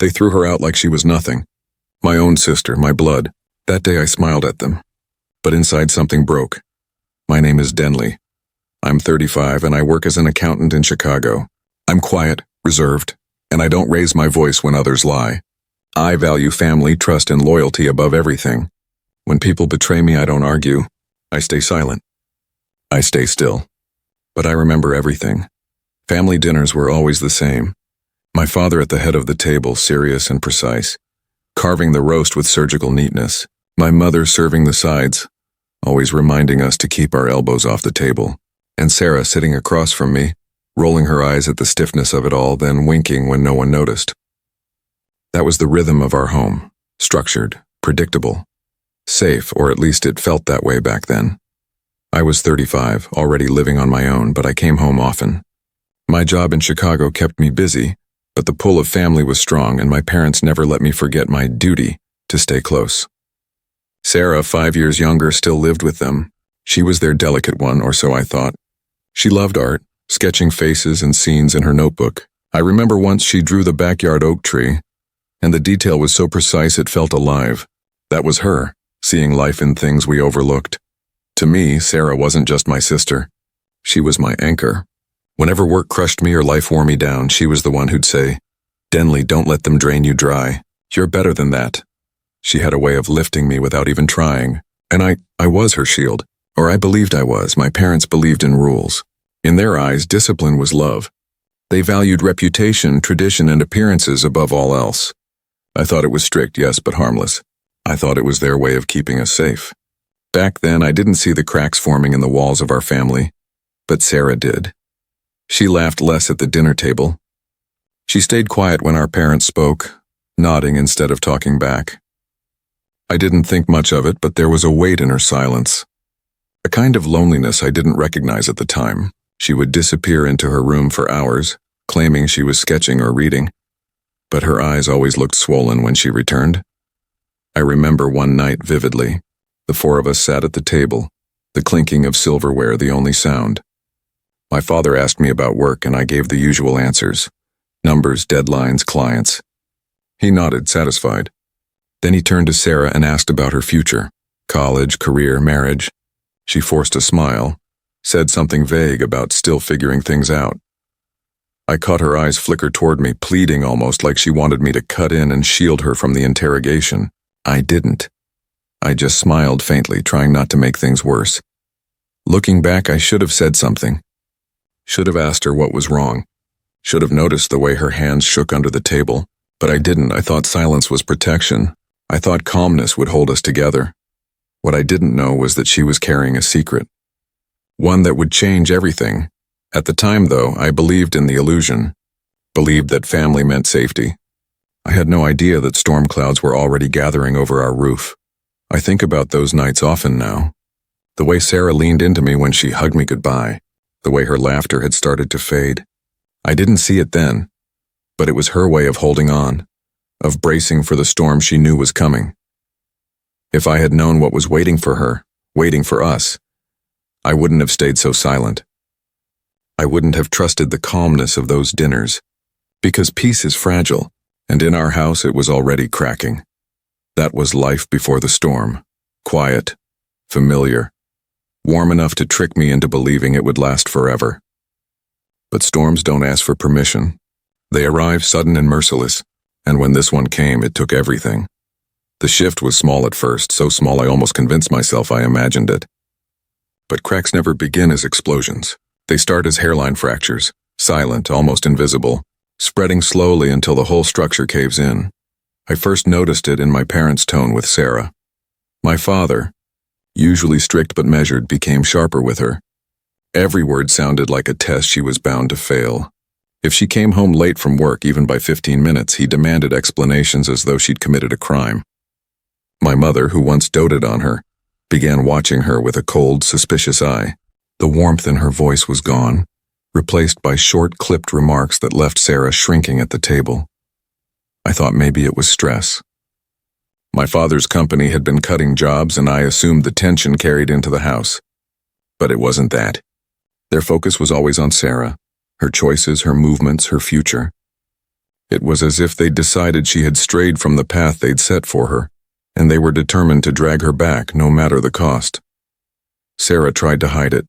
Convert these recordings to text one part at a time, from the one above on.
They threw her out like she was nothing. My own sister, my blood. That day I smiled at them. But inside something broke. My name is Denley. I'm 35 and I work as an accountant in Chicago. I'm quiet, reserved, and I don't raise my voice when others lie. I value family, trust, and loyalty above everything. When people betray me, I don't argue. I stay silent. I stay still. But I remember everything. Family dinners were always the same. My father at the head of the table, serious and precise, carving the roast with surgical neatness. My mother serving the sides, always reminding us to keep our elbows off the table. And Sarah sitting across from me, rolling her eyes at the stiffness of it all, then winking when no one noticed. That was the rhythm of our home, structured, predictable, safe, or at least it felt that way back then. I was 35, already living on my own, but I came home often. My job in Chicago kept me busy, but the pull of family was strong, and my parents never let me forget my duty to stay close. Sarah, 5 years younger, still lived with them. She was their delicate one, or so I thought. She loved art, sketching faces and scenes in her notebook. I remember once she drew the backyard oak tree, and the detail was so precise it felt alive. That was her, seeing life in things we overlooked. To me, Sarah wasn't just my sister. She was my anchor. Whenever work crushed me or life wore me down, she was the one who'd say, "Denley, don't let them drain you dry. You're better than that." She had a way of lifting me without even trying, and I was her shield. Or I believed I was. My parents believed in rules. In their eyes, discipline was love. They valued reputation, tradition, and appearances above all else. I thought it was strict, yes, but harmless. I thought it was their way of keeping us safe. Back then, I didn't see the cracks forming in the walls of our family, but Sarah did. She laughed less at the dinner table. She stayed quiet when our parents spoke, nodding instead of talking back. I didn't think much of it, but there was a weight in her silence. A kind of loneliness I didn't recognize at the time. She would disappear into her room for hours, claiming she was sketching or reading, but her eyes always looked swollen when she returned. I remember one night vividly. The four of us sat at the table, the clinking of silverware the only sound. My father asked me about work and I gave the usual answers. Numbers, deadlines, clients. He nodded, satisfied. Then he turned to Sarah and asked about her future. College, career, marriage. She forced a smile, said something vague about still figuring things out. I caught her eyes flicker toward me, pleading almost like she wanted me to cut in and shield her from the interrogation. I didn't. I just smiled faintly, trying not to make things worse. Looking back, I should have said something. Should have asked her what was wrong. Should have noticed the way her hands shook under the table. But I didn't. I thought silence was protection. I thought calmness would hold us together. What I didn't know was that she was carrying a secret. One that would change everything. At the time, though, I believed in the illusion. Believed that family meant safety. I had no idea that storm clouds were already gathering over our roof. I think about those nights often now. The way Sarah leaned into me when she hugged me goodbye. The way her laughter had started to fade. I didn't see it then, but it was her way of holding on, of bracing for the storm she knew was coming. If I had known what was waiting for her, waiting for us, I wouldn't have stayed so silent. I wouldn't have trusted the calmness of those dinners, because peace is fragile, and in our house it was already cracking. That was life before the storm, quiet, familiar, warm enough to trick me into believing it would last forever. But storms don't ask for permission. They arrive sudden and merciless, and when this one came, it took everything. The shift was small at first, so small I almost convinced myself I imagined it. But cracks never begin as explosions. They start as hairline fractures, silent, almost invisible, spreading slowly until the whole structure caves in. I first noticed it in my parents' tone with Sarah. My father, usually strict but measured, became sharper with her. Every word sounded like a test she was bound to fail. If she came home late from work, even by 15 minutes, he demanded explanations as though she'd committed a crime. My mother, who once doted on her, began watching her with a cold, suspicious eye. The warmth in her voice was gone, replaced by short, clipped remarks that left Sarah shrinking at the table. I thought maybe it was stress. My father's company had been cutting jobs, and I assumed the tension carried into the house. But it wasn't that. Their focus was always on Sarah, her choices, her movements, her future. It was as if they'd decided she had strayed from the path they'd set for her, and they were determined to drag her back no matter the cost. Sarah tried to hide it.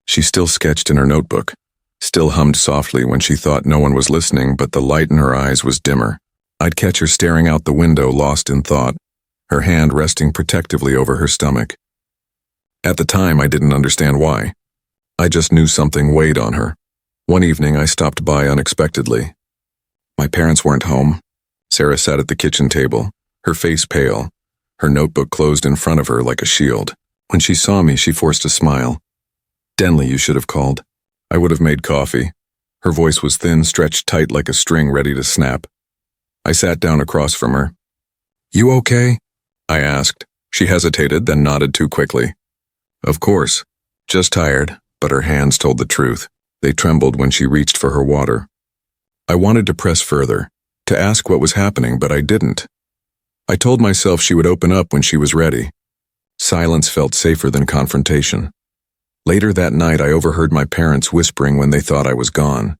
She still sketched in her notebook, still hummed softly when she thought no one was listening, but the light in her eyes was dimmer. I'd catch her staring out the window, lost in thought, her hand resting protectively over her stomach. At the time, I didn't understand why. I just knew something weighed on her. One evening, I stopped by unexpectedly. My parents weren't home. Sarah sat at the kitchen table, her face pale, her notebook closed in front of her like a shield. When she saw me, she forced a smile. "Denley, you should have called. I would have made coffee." Her voice was thin, stretched tight like a string ready to snap. I sat down across from her. "You okay?" I asked. She hesitated, then nodded too quickly. "Of course. Just tired," but her hands told the truth. They trembled when she reached for her water. I wanted to press further, to ask what was happening, but I didn't. I told myself she would open up when she was ready. Silence felt safer than confrontation. Later that night, I overheard my parents whispering when they thought I was gone.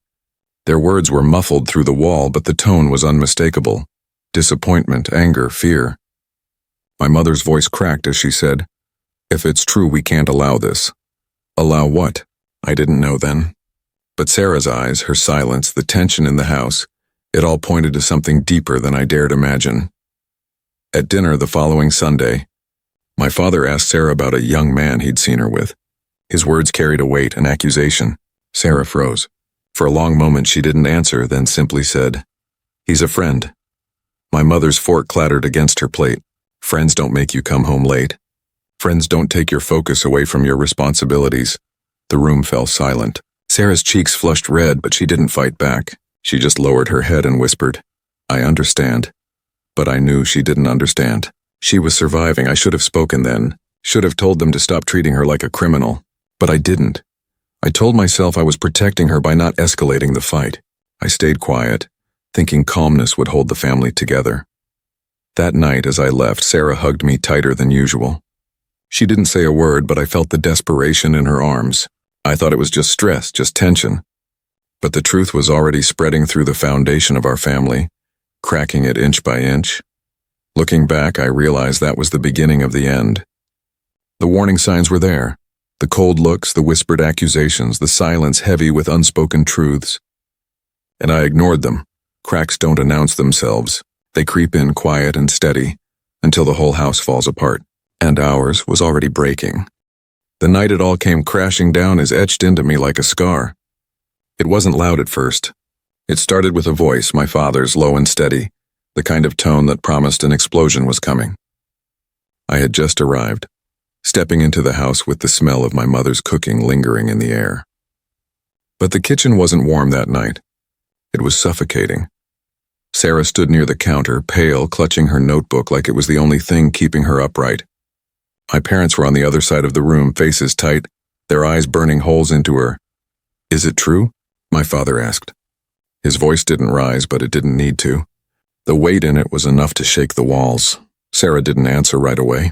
Their words were muffled through the wall, but the tone was unmistakable. Disappointment, anger, fear. My mother's voice cracked as she said, "If it's true, we can't allow this." Allow what? I didn't know then. But Sarah's eyes, her silence, the tension in the house, it all pointed to something deeper than I dared imagine. At dinner the following Sunday, my father asked Sarah about a young man he'd seen her with. His words carried a weight, an accusation. Sarah froze. For a long moment she didn't answer, then simply said, "He's a friend." My mother's fork clattered against her plate. Friends don't make you come home late. Friends don't take your focus away from your responsibilities. The room fell silent. Sarah's cheeks flushed red, but she didn't fight back. She just lowered her head and whispered, "I understand." But I knew she didn't understand. She was surviving. I should have spoken then. Should have told them to stop treating her like a criminal. But I didn't. I told myself I was protecting her by not escalating the fight. I stayed quiet, thinking calmness would hold the family together. That night, as I left, Sarah hugged me tighter than usual. She didn't say a word, but I felt the desperation in her arms. I thought it was just stress, just tension. But the truth was already spreading through the foundation of our family, cracking it inch by inch. Looking back, I realized that was the beginning of the end. The warning signs were there. The cold looks, the whispered accusations, the silence heavy with unspoken truths. And I ignored them. Cracks don't announce themselves. They creep in quiet and steady, until the whole house falls apart. And ours was already breaking. The night it all came crashing down is etched into me like a scar. It wasn't loud at first. It started with a voice, my father's, low and steady, the kind of tone that promised an explosion was coming. I had just arrived, stepping into the house with the smell of my mother's cooking lingering in the air. But the kitchen wasn't warm that night. It was suffocating. Sarah stood near the counter, pale, clutching her notebook like it was the only thing keeping her upright. My parents were on the other side of the room, faces tight, their eyes burning holes into her. "Is it true?" my father asked. His voice didn't rise, but it didn't need to. The weight in it was enough to shake the walls. Sarah didn't answer right away.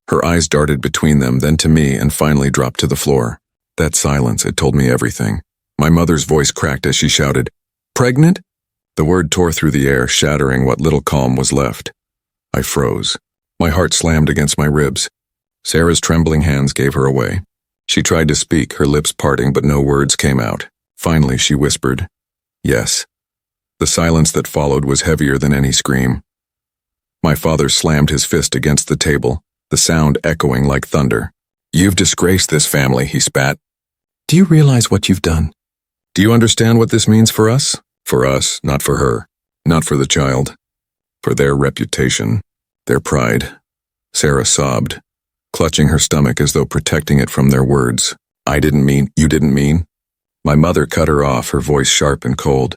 Her eyes darted between them, then to me, and finally dropped to the floor. That silence, it told me everything. My mother's voice cracked as she shouted, "Pregnant?" The word tore through the air, shattering what little calm was left. I froze. My heart slammed against my ribs. Sarah's trembling hands gave her away. She tried to speak, her lips parting, but no words came out. Finally, she whispered, "Yes." The silence that followed was heavier than any scream. My father slammed his fist against the table, the sound echoing like thunder. "You've disgraced this family," he spat. "Do you realize what you've done? Do you understand what this means for us? For us, not for her, not for the child. For their reputation, their pride." Sarah sobbed, clutching her stomach as though protecting it from their words. "I didn't mean, you didn't mean." My mother cut her off, her voice sharp and cold.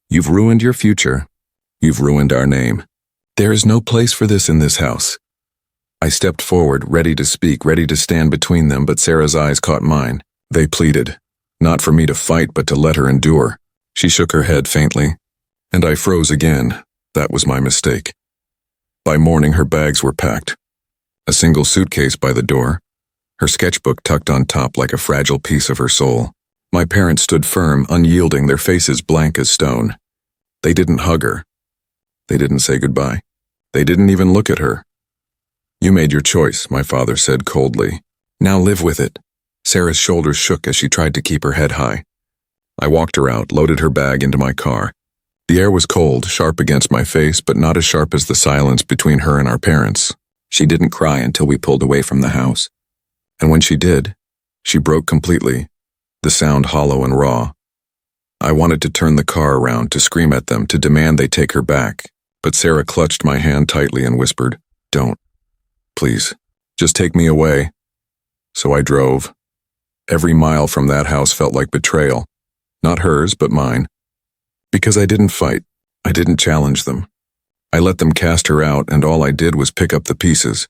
"You've ruined your future. You've ruined our name. There is no place for this in this house." I stepped forward, ready to speak, ready to stand between them, but Sarah's eyes caught mine. They pleaded, not for me to fight, but to let her endure. She shook her head faintly, and I froze again. That was my mistake. By morning, her bags were packed. A single suitcase by the door, her sketchbook tucked on top like a fragile piece of her soul. My parents stood firm, unyielding, their faces blank as stone. They didn't hug her. They didn't say goodbye. They didn't even look at her. You made your choice, my father said coldly. Now live with it. Sarah's shoulders shook as she tried to keep her head high. I walked her out, loaded her bag into my car. The air was cold, sharp against my face, but not as sharp as the silence between her and our parents. She didn't cry until we pulled away from the house. And when she did, she broke completely, the sound hollow and raw. I wanted to turn the car around, to scream at them, to demand they take her back, but Sarah clutched my hand tightly and whispered, "Don't. Please, just take me away." So I drove. Every mile from that house felt like betrayal. Not hers, but mine. Because I didn't fight. I didn't challenge them. I let them cast her out, and all I did was pick up the pieces.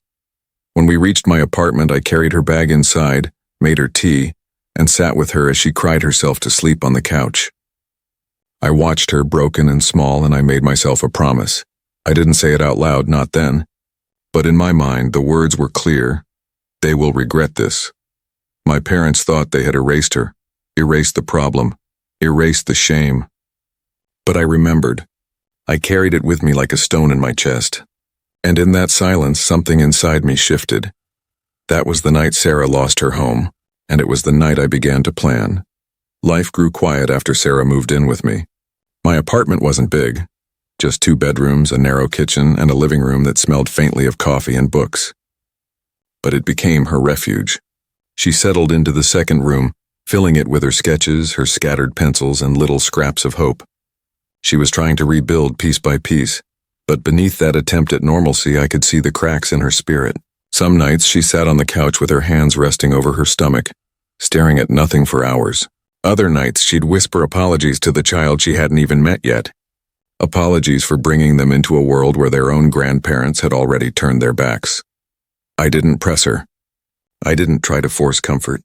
When we reached my apartment, I carried her bag inside, made her tea, and sat with her as she cried herself to sleep on the couch. I watched her, broken and small, and I made myself a promise. I didn't say it out loud, not then. But in my mind, the words were clear. They will regret this. My parents thought they had erased her, erased the problem, erased the shame. But I remembered. I carried it with me like a stone in my chest. And in that silence, something inside me shifted. That was the night Sarah lost her home, and it was the night I began to plan. Life grew quiet after Sarah moved in with me. My apartment wasn't big, just 2 bedrooms, a narrow kitchen, and a living room that smelled faintly of coffee and books. But it became her refuge. She settled into the second room, filling it with her sketches, her scattered pencils, and little scraps of hope. She was trying to rebuild piece by piece, but beneath that attempt at normalcy, I could see the cracks in her spirit. Some nights she sat on the couch with her hands resting over her stomach, staring at nothing for hours. Other nights she'd whisper apologies to the child she hadn't even met yet. Apologies for bringing them into a world where their own grandparents had already turned their backs. I didn't press her. I didn't try to force comfort.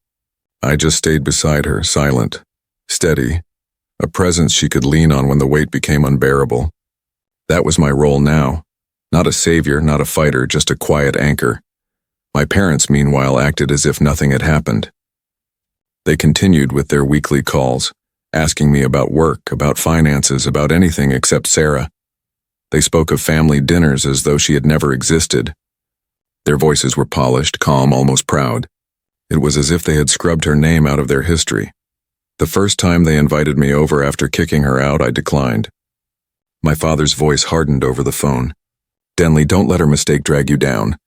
I just stayed beside her, silent, steady, a presence she could lean on when the weight became unbearable. That was my role now. Not a savior, not a fighter, just a quiet anchor. My parents, meanwhile, acted as if nothing had happened. They continued with their weekly calls, asking me about work, about finances, about anything except Sarah. They spoke of family dinners as though she had never existed. Their voices were polished, calm, almost proud. It was as if they had scrubbed her name out of their history. The first time they invited me over after kicking her out, I declined. My father's voice hardened over the phone. "Denley, don't let her mistake drag you down.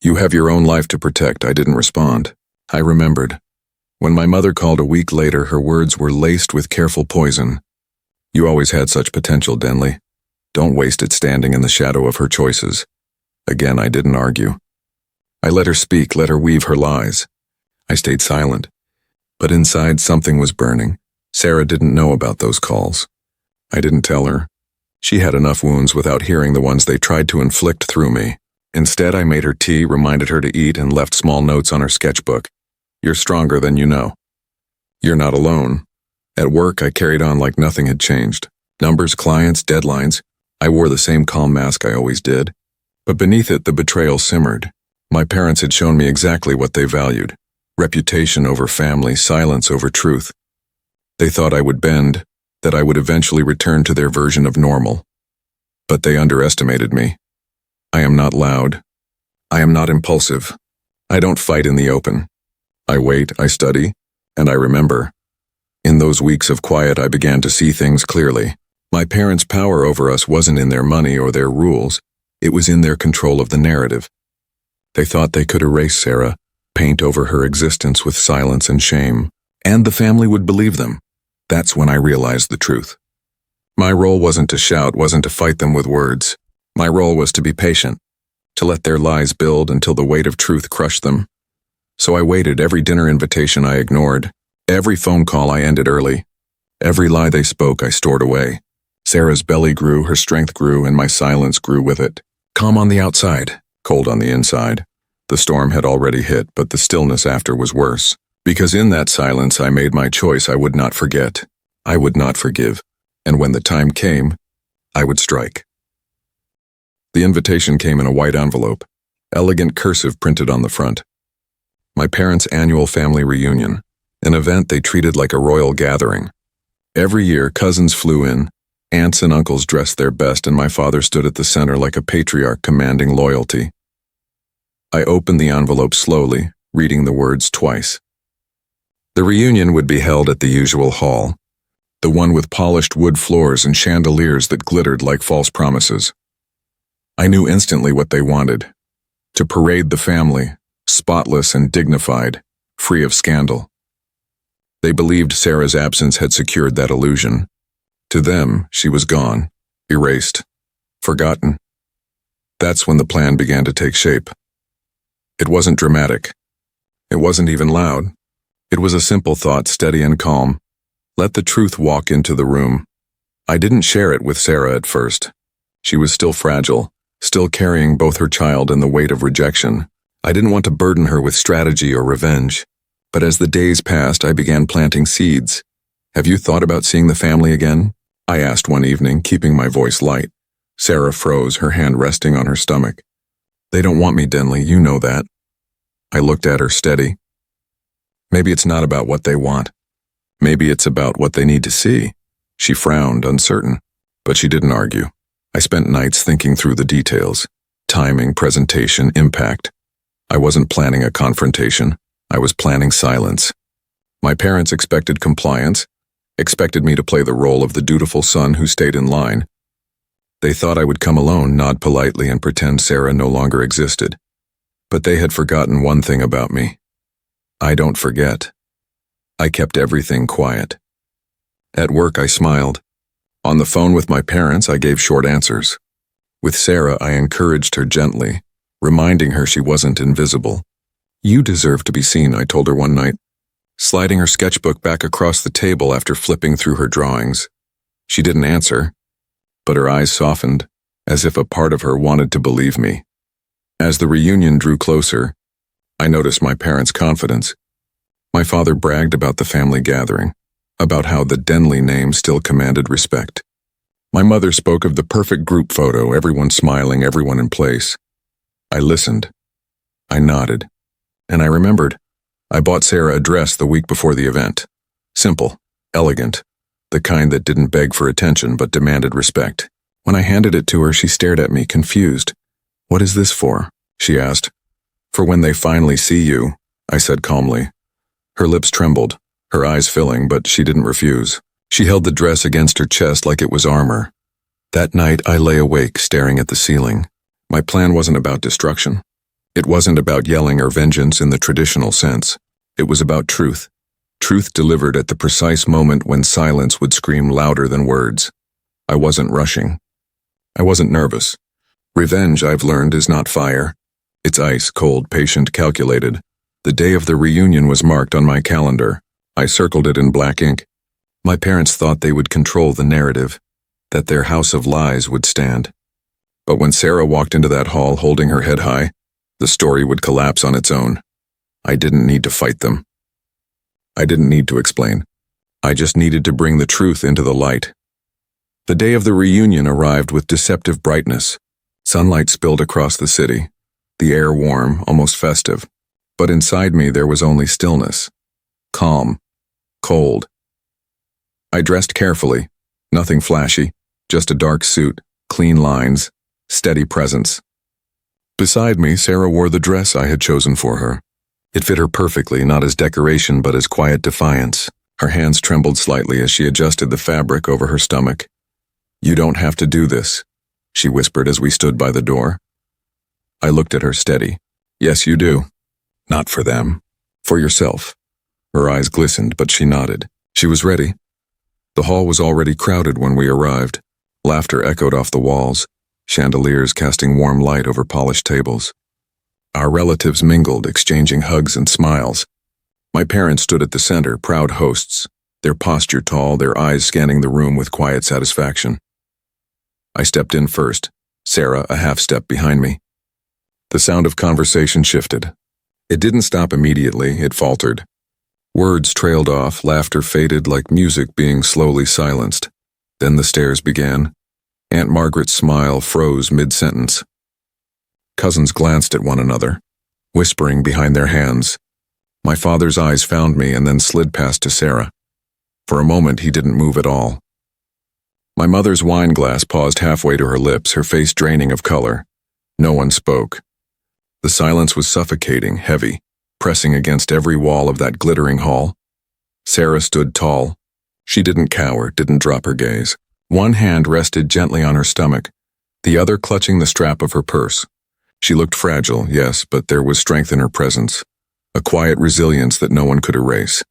You have your own life to protect." I didn't respond. I remembered. When my mother called a week later, her words were laced with careful poison. "You always had such potential, Denley. Don't waste it standing in the shadow of her choices." Again, I didn't argue. I let her speak, let her weave her lies. I stayed silent. But inside, something was burning. Sarah didn't know about those calls. I didn't tell her. She had enough wounds without hearing the ones they tried to inflict through me. Instead, I made her tea, reminded her to eat, and left small notes on her sketchbook. "You're stronger than you know. You're not alone." At work, I carried on like nothing had changed. Numbers, clients, deadlines. I wore the same calm mask I always did. But beneath it, the betrayal simmered. My parents had shown me exactly what they valued. Reputation over family, silence over truth. They thought I would bend, that I would eventually return to their version of normal. But they underestimated me. I am not loud. I am not impulsive. I don't fight in the open. I wait, I study, and I remember. In those weeks of quiet, I began to see things clearly. My parents' power over us wasn't in their money or their rules. It was in their control of the narrative. They thought they could erase Sarah, paint over her existence with silence and shame, and the family would believe them. That's when I realized the truth. My role wasn't to shout, wasn't to fight them with words. My role was to be patient, to let their lies build until the weight of truth crushed them. So I waited. Every dinner invitation I ignored. Every phone call I ended early. Every lie they spoke I stored away. Sarah's belly grew, her strength grew, and my silence grew with it. Calm on the outside, cold on the inside. The storm had already hit, but the stillness after was worse. Because in that silence I made my choice. I would not forget. I would not forgive. And when the time came, I would strike. The invitation came in a white envelope, elegant cursive printed on the front. My parents' annual family reunion, an event they treated like a royal gathering. Every year, cousins flew in, Aunts and uncles dressed their best, and my father stood at the center like a patriarch commanding loyalty. I opened the envelope slowly, reading the words twice. The reunion would be held at the usual hall, the one with polished wood floors and chandeliers that glittered like false promises. I knew instantly what they wanted: to parade the family, spotless and dignified, free of scandal. They believed Sarah's absence had secured that illusion. To them, she was gone, erased, forgotten. That's when the plan began to take shape. It wasn't dramatic. It wasn't even loud. It was a simple thought, steady and calm. Let the truth walk into the room. I didn't share it with Sarah at first. She was still fragile, still carrying both her child and the weight of rejection. I didn't want to burden her with strategy or revenge. But as the days passed, I began planting seeds. "Have you thought about seeing the family again?" I asked one evening, keeping my voice light. Sarah froze, her hand resting on her stomach. "They don't want me, Denley, you know that." I looked at her steady. "Maybe it's not about what they want. Maybe it's about what they need to see." She frowned, uncertain, but she didn't argue. I spent nights thinking through the details: timing, presentation, impact. I wasn't planning a confrontation. I was planning silence. My parents expected compliance, expected me to play the role of the dutiful son who stayed in line. They thought I would come alone, nod politely, and pretend Sarah no longer existed. But they had forgotten one thing about me. I don't forget. I kept everything quiet. At work, I smiled. On the phone with my parents, I gave short answers. With Sarah, I encouraged her gently, reminding her she wasn't invisible. "You deserve to be seen," I told her one night, sliding her sketchbook back across the table after flipping through her drawings. She didn't answer, but her eyes softened, as if a part of her wanted to believe me. As the reunion drew closer, I noticed my parents' confidence. My father bragged about the family gathering, about how the Denley name still commanded respect. My mother spoke of the perfect group photo, everyone smiling, everyone in place. I listened. I nodded. And I remembered. I bought Sarah a dress the week before the event. Simple, elegant, the kind that didn't beg for attention but demanded respect. When I handed it to her, she stared at me, confused. "What is this for?" she asked. "For when they finally see you," I said calmly. Her lips trembled, her eyes filling, but she didn't refuse. She held the dress against her chest like it was armor. That night, I lay awake, staring at the ceiling. My plan wasn't about destruction. It wasn't about yelling or vengeance in the traditional sense. It was about truth. Truth delivered at the precise moment when silence would scream louder than words. I wasn't rushing. I wasn't nervous. Revenge, I've learned, is not fire. It's ice, cold, patient, calculated. The day of the reunion was marked on my calendar. I circled it in black ink. My parents thought they would control the narrative, that their house of lies would stand. But when Sarah walked into that hall holding her head high, the story would collapse on its own. I didn't need to fight them. I didn't need to explain. I just needed to bring the truth into the light. The day of the reunion arrived with deceptive brightness. Sunlight spilled across the city, the air warm, almost festive. But inside me there was only stillness. Calm. Cold. I dressed carefully. Nothing flashy. Just a dark suit, clean lines, steady presence. Beside me, Sarah wore the dress I had chosen for her. It fit her perfectly, not as decoration but as quiet defiance. Her hands trembled slightly as she adjusted the fabric over her stomach. "You don't have to do this," she whispered as we stood by the door. I looked at her steady. "Yes, you do. Not for them. For yourself." Her eyes glistened, but she nodded. She was ready. The hall was already crowded when we arrived. Laughter echoed off the walls, chandeliers casting warm light over polished tables. Our relatives mingled, exchanging hugs and smiles. My parents stood at the center, proud hosts, their posture tall, their eyes scanning the room with quiet satisfaction. I stepped in first, Sarah a half step behind me. The sound of conversation shifted. It didn't stop immediately, it faltered. Words trailed off, laughter faded like music being slowly silenced. Then the stares began. Aunt Margaret's smile froze mid-sentence. Cousins glanced at one another, whispering behind their hands. My father's eyes found me and then slid past to Sarah. For a moment, he didn't move at all. My mother's wine glass paused halfway to her lips, her face draining of color. No one spoke. The silence was suffocating, heavy, pressing against every wall of that glittering hall. Sarah stood tall. She didn't cower, didn't drop her gaze. One hand rested gently on her stomach, the other clutching the strap of her purse. She looked fragile, yes, but there was strength in her presence, a quiet resilience that no one could erase.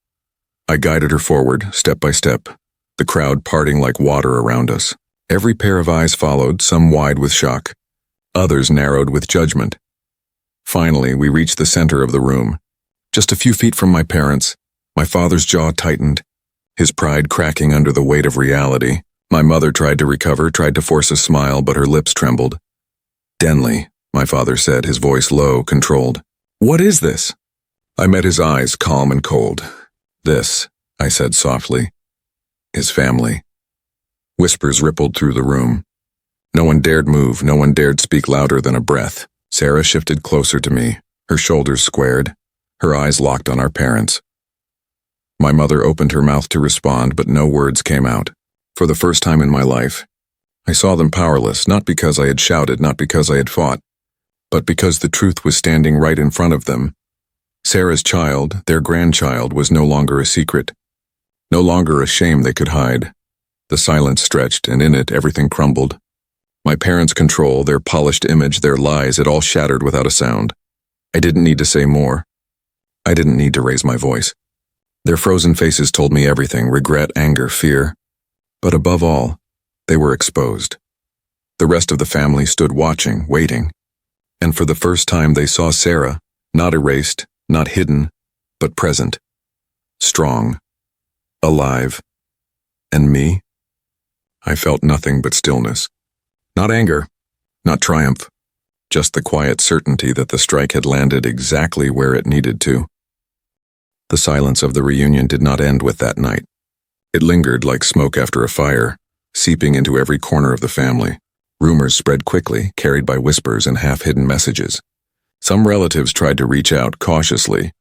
I guided her forward, step by step, the crowd parting like water around us. Every pair of eyes followed, some wide with shock, others narrowed with judgment. Finally, we reached the center of the room. Just a few feet from my parents, my father's jaw tightened, his pride cracking under the weight of reality. My mother tried to recover, tried to force a smile, but her lips trembled. "Denley," my father said, his voice low, controlled. "What is this?" I met his eyes, calm and cold. "This," I said softly, "is family." Whispers rippled through the room. No one dared move, no one dared speak louder than a breath. Sarah shifted closer to me, her shoulders squared, her eyes locked on our parents. My mother opened her mouth to respond, but no words came out. For the first time in my life, I saw them powerless, not because I had shouted, not because I had fought, but because the truth was standing right in front of them. Sarah's child, their grandchild, was no longer a secret, no longer a shame they could hide. The silence stretched, and in it everything crumbled. My parents' control, their polished image, their lies, it all shattered without a sound. I didn't need to say more. I didn't need to raise my voice. Their frozen faces told me everything: regret, anger, fear. But above all, they were exposed. The rest of the family stood watching, waiting. And for the first time they saw Sarah, not erased, not hidden, but present. Strong. Alive. And me? I felt nothing but stillness. Not anger, not triumph, just the quiet certainty that the strike had landed exactly where it needed to. The silence of the reunion did not end with that night. It lingered like smoke after a fire, seeping into every corner of the family. Rumors spread quickly, carried by whispers and half-hidden messages. Some relatives tried to reach out cautiously,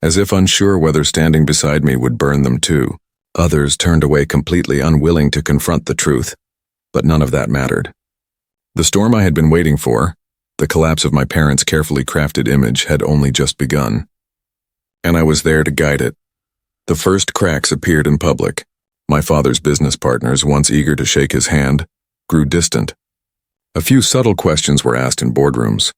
as if unsure whether standing beside me would burn them too. Others turned away completely unwilling to confront the truth, but none of that mattered. The storm I had been waiting for, the collapse of my parents' carefully crafted image, had only just begun. And I was there to guide it. The first cracks appeared in public. My father's business partners, once eager to shake his hand, grew distant. A few subtle questions were asked in boardrooms.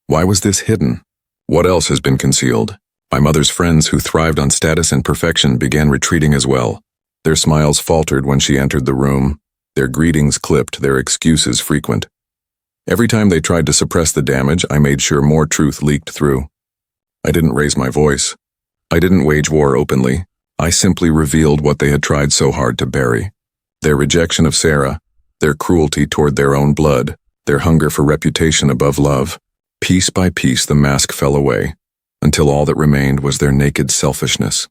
Why was this hidden? What else has been concealed? My mother's friends, who thrived on status and perfection, began retreating as well. Their smiles faltered when she entered the room, their greetings clipped, their excuses frequent. Every time they tried to suppress the damage, I made sure more truth leaked through. I didn't raise my voice. I didn't wage war openly. I simply revealed what they had tried so hard to bury. Their rejection of Sarah, their cruelty toward their own blood, their hunger for reputation above love. Piece by piece the mask fell away, until all that remained was their naked selfishness.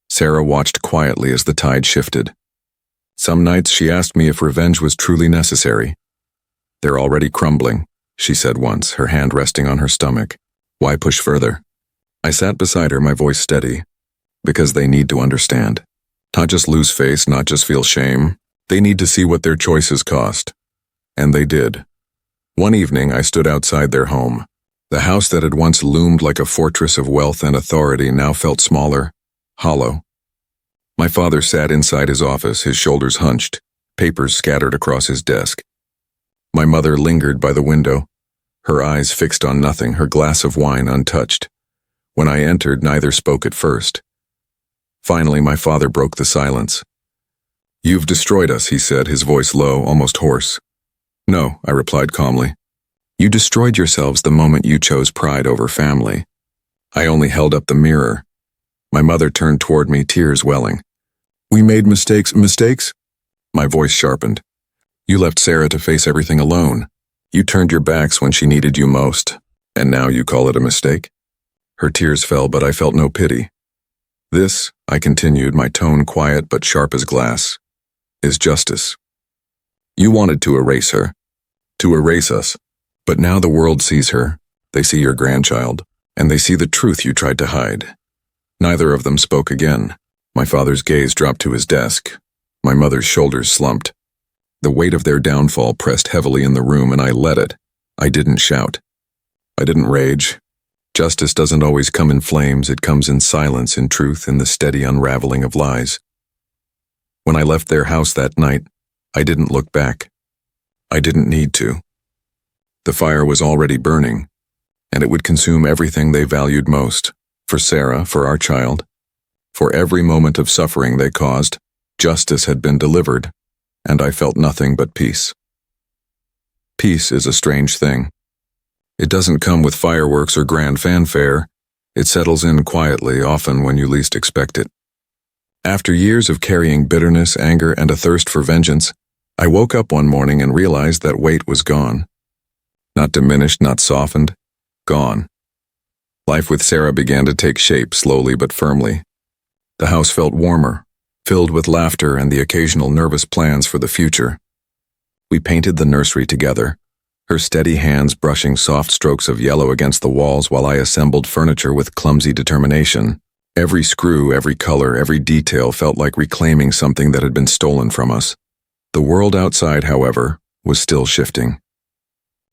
Sarah watched quietly as the tide shifted. Some nights she asked me if revenge was truly necessary. "They're already crumbling," she said once, her hand resting on her stomach. "Why push further?" I sat beside her, my voice steady. "Because they need to understand. Not just lose face, not just feel shame. They need to see what their choices cost." And they did. One evening I stood outside their home. The house that had once loomed like a fortress of wealth and authority now felt smaller, hollow. My father sat inside his office, his shoulders hunched, papers scattered across his desk. My mother lingered by the window, her eyes fixed on nothing, her glass of wine untouched. When I entered, neither spoke at first. Finally, my father broke the silence. "You've destroyed us," he said, his voice low, almost hoarse. "No," I replied calmly. "You destroyed yourselves the moment you chose pride over family." I only held up the mirror. My mother turned toward me, tears welling. "We made mistakes." "Mistakes?" My voice sharpened. "You left Sarah to face everything alone. You turned your backs when she needed you most, and now you call it a mistake?" Her tears fell, but I felt no pity. "This," I continued, my tone quiet but sharp as glass, "is justice. You wanted to erase her, to erase us, but now the world sees her. They see your grandchild, and they see the truth you tried to hide." Neither of them spoke again. My father's gaze dropped to his desk. My mother's shoulders slumped. The weight of their downfall pressed heavily in the room, and I let it. I didn't shout. I didn't rage. Justice doesn't always come in flames, it comes in silence, in truth, in the steady unraveling of lies. When I left their house that night, I didn't look back. I didn't need to. The fire was already burning, and it would consume everything they valued most. For Sarah, for our child, for every moment of suffering they caused, justice had been delivered, and I felt nothing but peace. Peace is a strange thing. It doesn't come with fireworks or grand fanfare. It settles in quietly, often when you least expect it. After years of carrying bitterness, anger, and a thirst for vengeance, I woke up one morning and realized that weight was gone. Not diminished, not softened, gone. Life with Sarah began to take shape, slowly but firmly. The house felt warmer, filled with laughter and the occasional nervous plans for the future. We painted the nursery together, her steady hands brushing soft strokes of yellow against the walls while I assembled furniture with clumsy determination. Every screw, every color, every detail felt like reclaiming something that had been stolen from us. The world outside, however, was still shifting.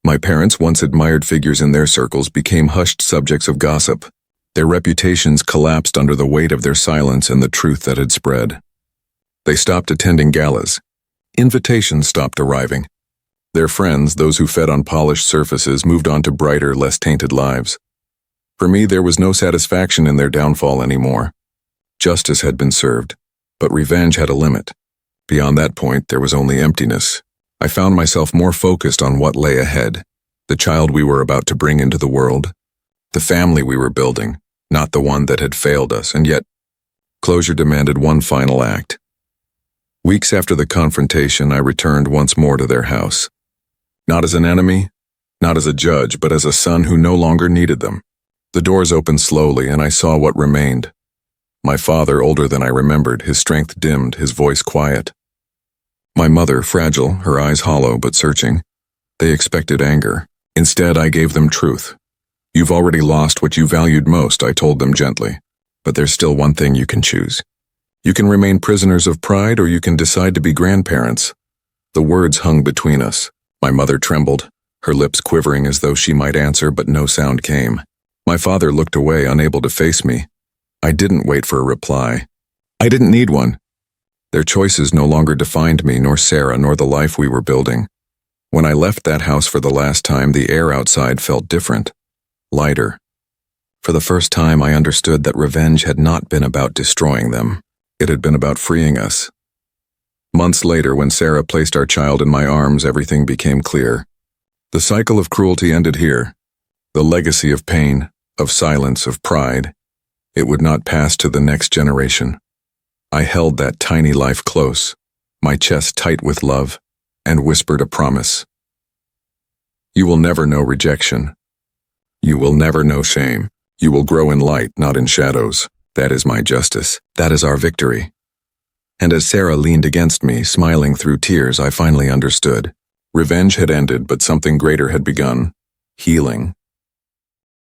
My parents, once admired figures in their circles, became hushed subjects of gossip. Their reputations collapsed under the weight of their silence and the truth that had spread. They stopped attending galas. Invitations stopped arriving. Their friends, those who fed on polished surfaces, moved on to brighter, less tainted lives. For me, there was no satisfaction in their downfall anymore. Justice had been served, but revenge had a limit. Beyond that point, there was only emptiness. I found myself more focused on what lay ahead, the child we were about to bring into the world, the family we were building, not the one that had failed us, and yet closure demanded one final act. Weeks after the confrontation, I returned once more to their house. Not as an enemy, not as a judge, but as a son who no longer needed them. The doors opened slowly, and I saw what remained. My father, older than I remembered, his strength dimmed, his voice quiet. My mother, fragile, her eyes hollow but searching. They expected anger. Instead, I gave them truth. You've already lost what you valued most, I told them gently. But there's still one thing you can choose. You can remain prisoners of pride, or you can decide to be grandparents. The words hung between us. My mother trembled, her lips quivering as though she might answer, but no sound came. My father looked away, unable to face me. I didn't wait for a reply. I didn't need one. Their choices no longer defined me, nor Sarah, nor the life we were building. When I left that house for the last time, the air outside felt different, lighter. For the first time, I understood that revenge had not been about destroying them. It had been about freeing us. Months later, when Sarah placed our child in my arms, everything became clear. The cycle of cruelty ended here. The legacy of pain, of silence, of pride, it would not pass to the next generation. I held that tiny life close, my chest tight with love, and whispered a promise. You will never know rejection. You will never know shame. You will grow in light, not in shadows. That is my justice. That is our victory. And as Sarah leaned against me, smiling through tears, I finally understood. Revenge had ended, but something greater had begun. Healing.